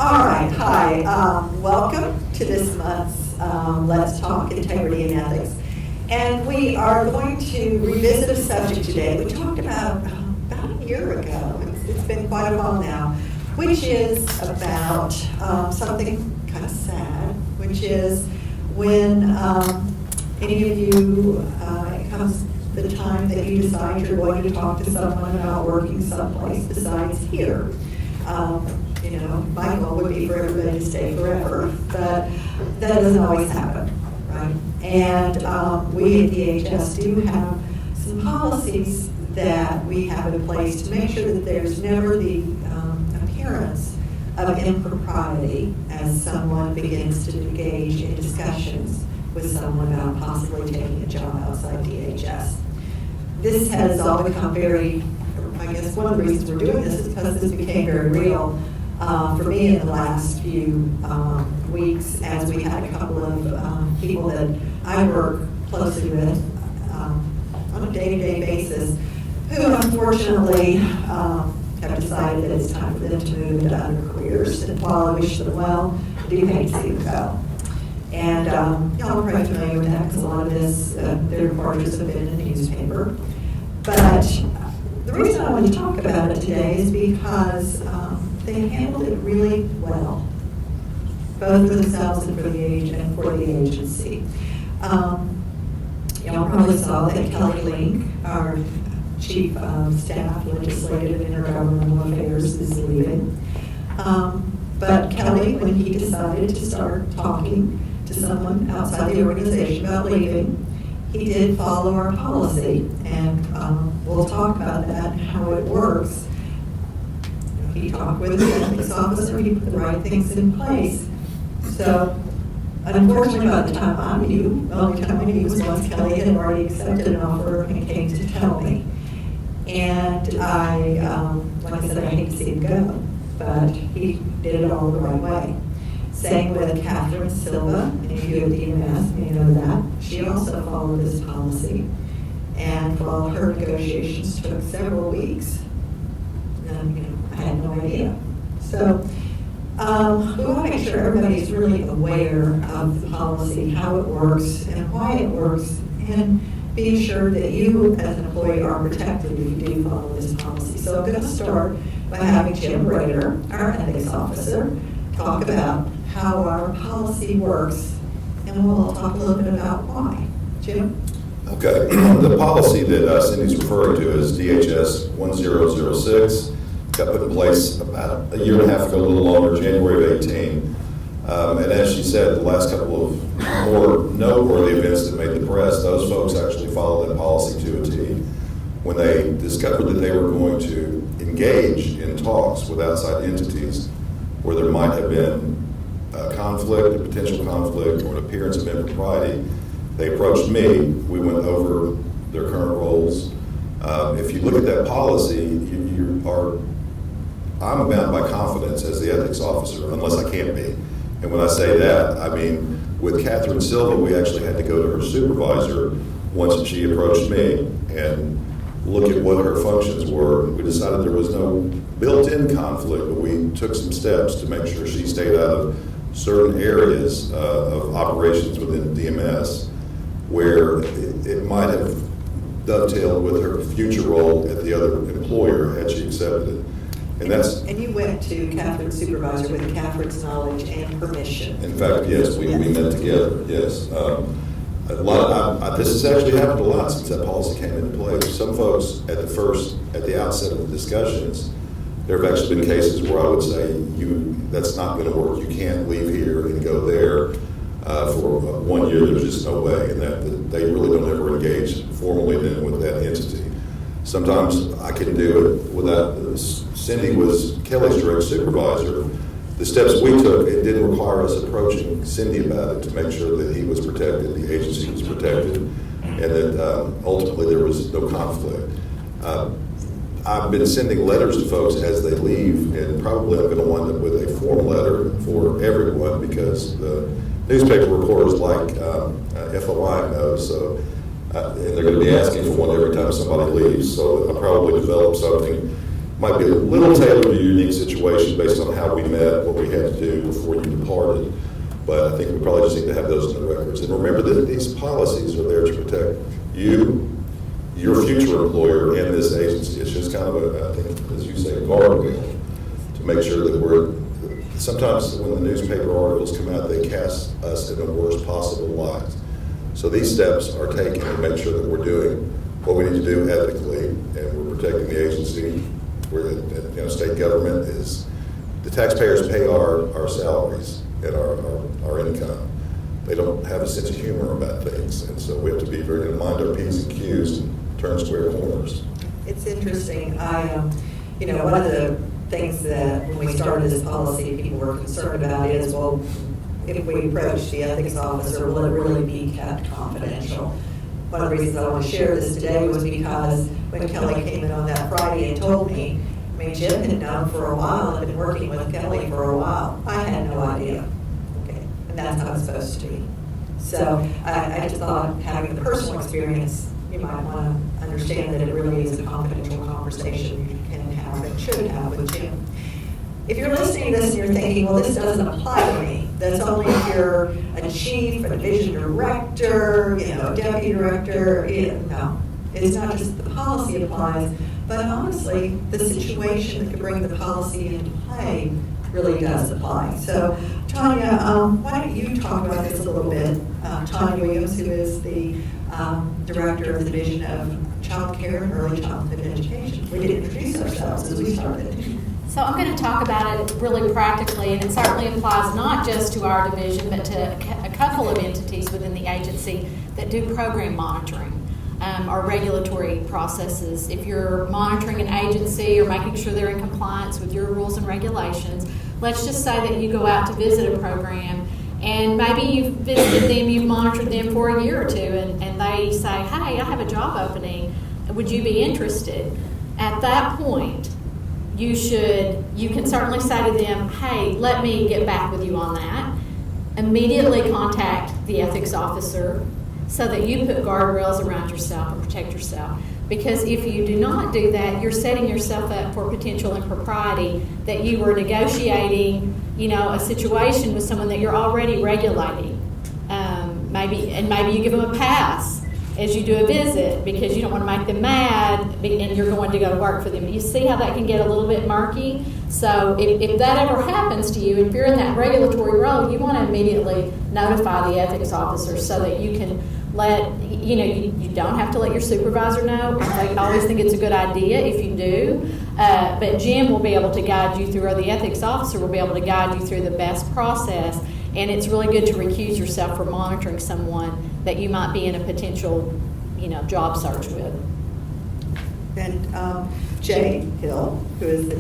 All right, hi. Welcome to this month's Let's Talk Integrity and Ethics. And we are going to revisit a subject today we talked about a year ago. It's been quite a while now, which is about something kind of sad, which is when any of you, it comes the time that you decide you're going to talk to someone about working someplace besides here. You know, my goal would be for everybody to stay forever, but that doesn't always happen, right? And we at DHS do have some policies that we have in place to make sure that there's never the appearance of impropriety as someone begins to engage in discussions with someone about possibly taking a job outside DHS. This has all become very, I guess one of the reasons we're doing this is because this became very real for me in the last few weeks, as we had a couple of people that I work closely with on a day-to-day basis who unfortunately have decided that it's time for them to move into other careers. And while I wish them well, I do hate to see them go. And y'all are probably familiar with that because a lot of this, their departures have been in the newspaper. But the reason I want to talk about it today is because they handled it really well, both for themselves and for the agency. Y'all probably saw that Kelly Link, our Chief of Staff, Legislative and Intergovernmental Affairs, is leaving. But Kelly, when he decided to start talking to someone outside the organization about leaving, he did follow our policy, and we'll talk about that and how it works. He talked with the ethics officer, he put the right things in place. So, unfortunately, by the time I knew, the only time I knew was once Kelly had already accepted an offer and came to tell me. And I, like I said, I hate to see him go, but he did it all the right way. Same with Catherine Silva, and you at DMS may know that. She also followed this policy. And while her negotiations took several weeks, I had no idea. So we want to make sure everybody's really aware of the policy, how it works, and why it works, and being sure that you as an employee are protected if you do follow this policy. So I'm going to start by having Jim Rader, our ethics officer, talk about how our policy works, and we'll talk a little bit about why. Jim? Okay. The policy that Cindy's referring to is DHS 1006. Got put in place about a year and a half ago, a little longer, January of 18. And as she said, the last couple of more noteworthy events that made the press, those folks actually followed that policy to a T. When they discovered that they were going to engage in talks with outside entities where there might have been a conflict, a potential conflict, or an appearance of impropriety, they approached me. We went over their current roles. If you look at that policy, I'm bound by confidence as the ethics officer, unless I can't be. And when I say that, I mean, with Catherine Silva, we actually had to go to her supervisor once she approached me and look at what her functions were. We decided there was no built-in conflict, but we took some steps to make sure she stayed out of certain areas of operations within DMS where it might have dovetailed with her future role at the other employer had she accepted it. And you went to Catherine's supervisor with Catherine's knowledge and permission. In fact, yes, we met together, yes. This has actually happened a lot since that policy came into place. Some folks at the outset of the discussions, there have actually been cases where I would say, that's not going to work. You can't leave here and go there for 1 year. There's just no way. And that they really don't ever engage formally then with that entity. Sometimes I can do it without. Cindy was Kelly's direct supervisor. The steps we took, it didn't require us approaching Cindy about it to make sure that he was protected, the agency was protected, and that ultimately there was no conflict. I've been sending letters to folks as they leave, and probably I'm going to wind up with a form letter for everyone because the newspaper reporters like FOI know, so and they're going to be asking for one every time somebody leaves. So I'll probably develop something might be a little tailored to your unique situation based on how we met, what we had to do before you departed. But I think we probably just need to have those in the records. And remember that these policies are there to protect you, your future employer, and this agency. It's just kind of a, I think, as you say, a guardrail to make sure that we're, sometimes when the newspaper articles come out, they cast us in the worst possible light. So these steps are taken to make sure that we're doing what we need to do ethically, and we're protecting the agency. Where the state government is, the taxpayers pay our salaries and our income. They don't have a sense of humor about things, and so we have to be very mind our P's and Q's and turn square corners. It's interesting. One of the things that when we started this policy, people were concerned about is, well, if we approach the ethics officer, will it really be kept confidential? One of the reasons I want to share this today was because when Kelly came in on that Friday and told me, Jim had known for a while, I've been working with Kelly for a while. I had no idea. Okay, and that's how it's supposed to be. So I just thought having the personal experience, you might want to understand that it really is a confidential conversation you can have and should have with Jim. If you're listening to this and you're thinking, well, this doesn't apply to me, that's only if you're a chief, a division director, deputy director, no. It's not just the policy applies, but honestly, the situation that could bring the policy into play really does apply. So, Tanya, why don't you talk about this a little bit? Tanya Williams, who is the director of the Division of Child Care and Early Childhood Education. We didn't introduce ourselves as we started. So I'm going to talk about it really practically, and it certainly applies not just to our division, but to a couple of entities within the agency that do program monitoring or regulatory processes. If you're monitoring an agency or making sure they're in compliance with your rules and regulations, let's just say that you go out to visit a program and maybe you've visited them, you've monitored them for a year or two, and they say, hey, I have a job opening, would you be interested? At that point, you can certainly say to them, hey, let me get back with you on that. Immediately contact the ethics officer so that you put guardrails around yourself and protect yourself. Because if you do not do that, you're setting yourself up for potential impropriety that you were negotiating, a situation with someone that you're already regulating. Maybe you give them a pass as you do a visit because you don't want to make them mad and you're going to go to work for them. You see how that can get a little bit murky? So if that ever happens to you, if you're in that regulatory role, you want to immediately notify the ethics officer so that you can you don't have to let your supervisor know. I always think it's a good idea if you do. But Jim will be able to guide you through, or the ethics officer will be able to guide you through the best process. And it's really good to recuse yourself from monitoring someone that you might be in a potential, job search with. And Jay Hill, who is the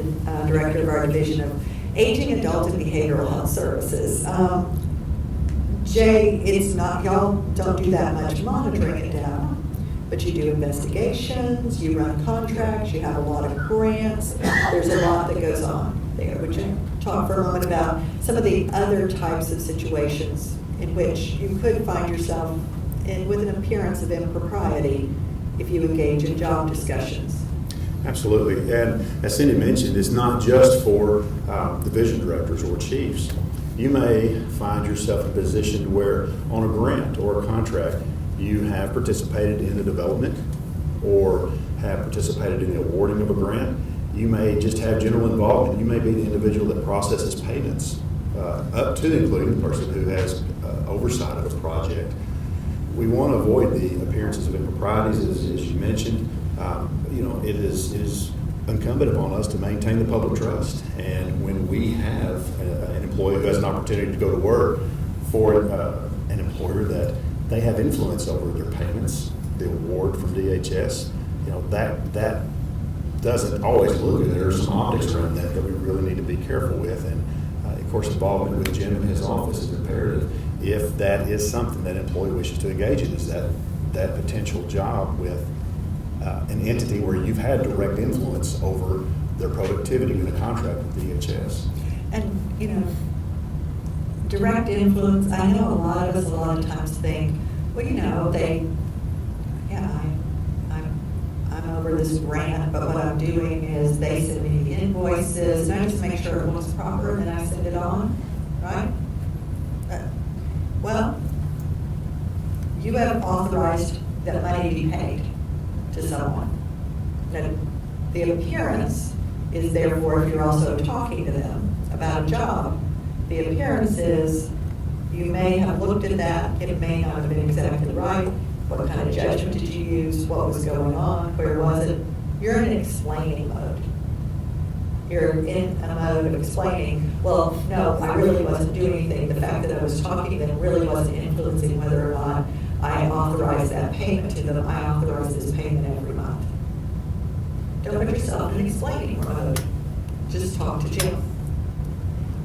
director of our Division of Aging, Adult, and Behavioral Health Services. Jay, it's not, y'all don't do that much monitoring it down, but you do investigations, you run contracts, you have a lot of grants, there's a lot that goes on there. Would you talk for a moment about some of the other types of situations in which you could find yourself with an appearance of impropriety if you engage in job discussions? Absolutely, and as Cindy mentioned, it's not just for division directors or chiefs. You may find yourself in a position where on a grant or a contract, you have participated in the development or have participated in the awarding of a grant. You may just have general involvement. You may be the individual that processes payments up to including the person who has oversight of a project. We want to avoid the appearances of improprieties, as you mentioned. It is incumbent upon us to maintain the public trust. And when we have an employee who has an opportunity to go to work for an employer that they have influence over their payments, the award from DHS, that doesn't always look good. There are some optics around that we really need to be careful with. And of course, involvement with Jim and his office is imperative if that is something that an employee wishes to engage in, is that potential job with an entity where you've had direct influence over their productivity in a contract with DHS. And, direct influence, I know a lot of us a lot of times think, well, I'm for this grant, but what I'm doing is they send me the invoices, and I just make sure it looks proper, and then I send it on, right? Well, you have authorized that money to be paid to someone. Now, the appearance is therefore, if you're also talking to them about a job, the appearance is you may have looked at that, it may not have been exactly right. What kind of judgment did you use? What was going on? Where was it? You're in an explaining mode. You're in a mode of explaining, well, no, I really wasn't doing anything. The fact that I was talking to them really wasn't influencing whether or not I authorized that payment to them. I authorized this payment every month. Don't put yourself in an explaining mode. Just talk to Jim.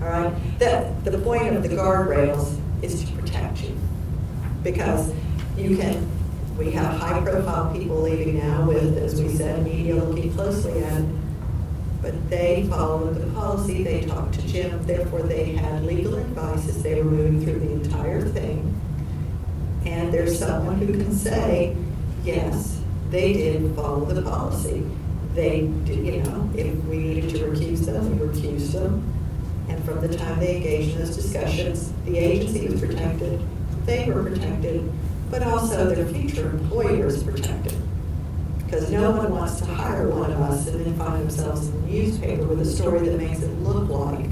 All right? The point of the guardrails is to protect you. Because we have high profile people leaving now with, as we said, media looking closely at, but they followed the policy, they talked to Jim, therefore they had legal advice as they were moving through the entire thing. And there's someone who can say, yes, they did follow the policy. They did, if we needed to recuse them, we recused them. And from the time they engaged in those discussions, the agency was protected, they were protected, but also their future employers protected. Because no one wants to hire one of us and then find themselves in the newspaper with a story that makes it look like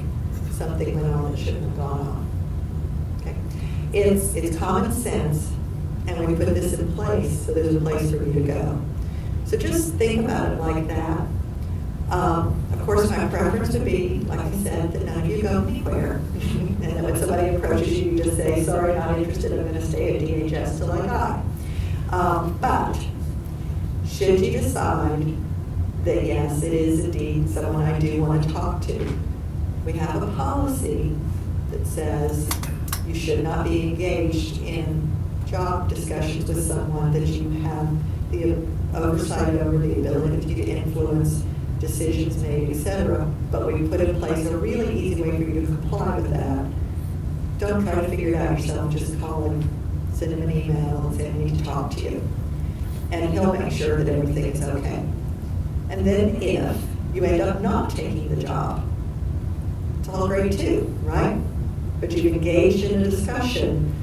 something went on that shouldn't have gone on. Okay? It's common sense, and we put this in place so there's a place for you to go. So just think about it like that. Of course, my preference would be, like I said, that none of you go anywhere. And then when somebody approaches you, you just say, sorry, not interested, I'm going to stay at DHS till I die. But should you decide that, yes, it is indeed someone I do want to talk to, we have a policy that says you should not be engaged in job discussions with someone that you have the oversight over, the ability to influence decisions made, etc. But we put in place a really easy way for you to comply with that. Don't try to figure it out yourself. Just call him, send him an email, and say, I need to talk to you. And he'll make sure that everything is okay. And then if you end up not taking the job, it's all great too, right? But you've engaged in a discussion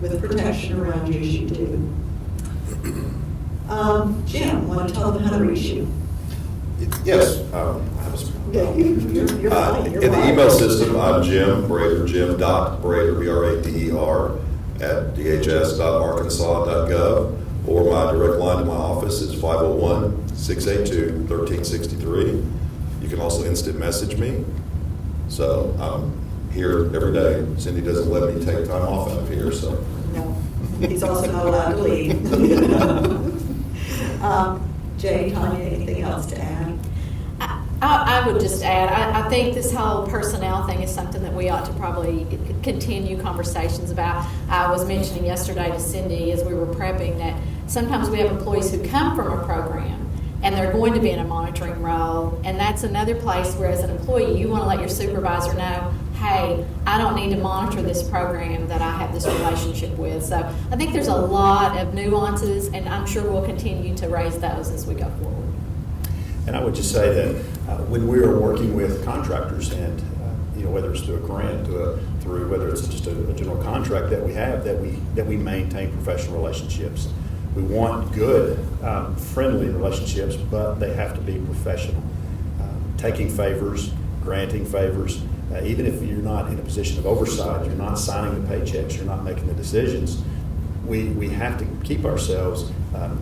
with protection around you as you do. Jim, want to tell them how to reach you? Yes. You're fine. In the email system, I'm Jim Brader, Jim.Brader, B-R-A-D-E-R, at dhs.arkansas.gov, or my direct line to my office is 501-682-1363. You can also instant message me. So I'm here every day. Cindy doesn't let me take time off out of here, so. No, he's also not allowed to leave. Jay, Tanya, anything else to add? I would just add, I think this whole personnel thing is something that we ought to probably continue conversations about. I was mentioning yesterday to Cindy as we were prepping that sometimes we have employees who come from a program and they're going to be in a monitoring role, and that's another place where as an employee you want to let your supervisor know, hey, I don't need to monitor this program that I have this relationship with. So I think there's a lot of nuances, and I'm sure we'll continue to raise those as we go forward. And I would just say that when we are working with contractors, and whether it's through a grant, through whether it's just a general contract that we have, that we maintain professional relationships. We want good, friendly relationships, but they have to be professional. Taking favors, granting favors, even if you're not in a position of oversight, you're not signing the paychecks, you're not making the decisions. We have to keep ourselves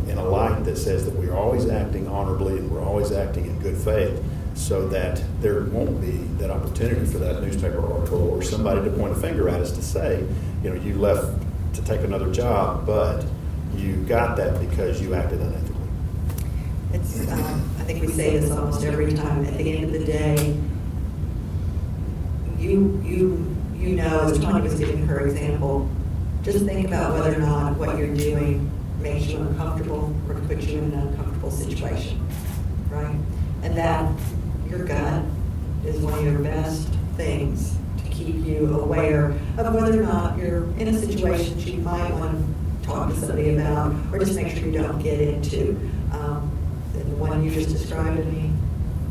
in a light that says that we're always acting honorably and we're always acting in good faith, so that there won't be that opportunity for that newspaper article or somebody to point a finger at us to say, you left to take another job, but you got that because you acted unethically. It's, I think we say this almost every time. At the end of the day, as Tony was giving her example, just think about whether or not what you're doing makes you uncomfortable or puts you in an uncomfortable situation, right? And that your gut is one of your best things to keep you aware of whether or not you're in a situation that you might want to talk to somebody about, or just make sure you don't get into. one you just described to me.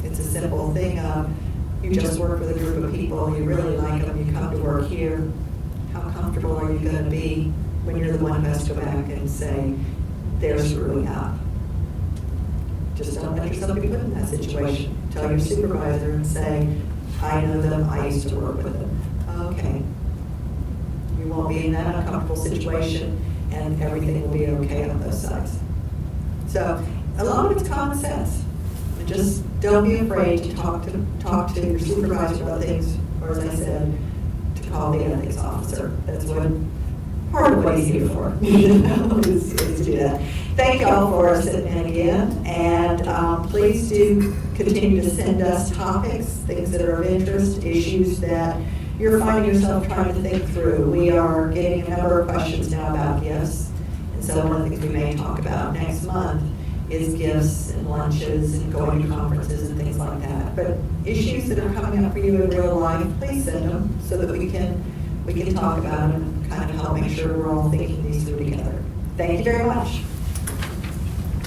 It's a simple thing of, you just work with a group of people, you really like them, you come to work here. How comfortable are you gonna be when you're the one who has to go back and say, they're screwing up? Just don't let yourself be put in that situation. Tell your supervisor and say, I know them, I used to work with them. Okay. You won't be in that uncomfortable situation, and everything will be okay on those sides. So, a lot of it's common sense. And just don't be afraid to talk to your supervisor about things, or as I said, to call the ethics officer. That's what part of what he's here for, is to do that. Thank y'all for sitting in again, and please do continue to send us topics, things that are of interest, issues that you're finding yourself trying to think through. We are getting a number of questions now about gifts, and so one of the things we may talk about next month is gifts and lunches and going to conferences and things like that. But issues that are coming up for you in real life, please send them so that we can talk about them and kind of help make sure we're all thinking these through together. Thank you very much.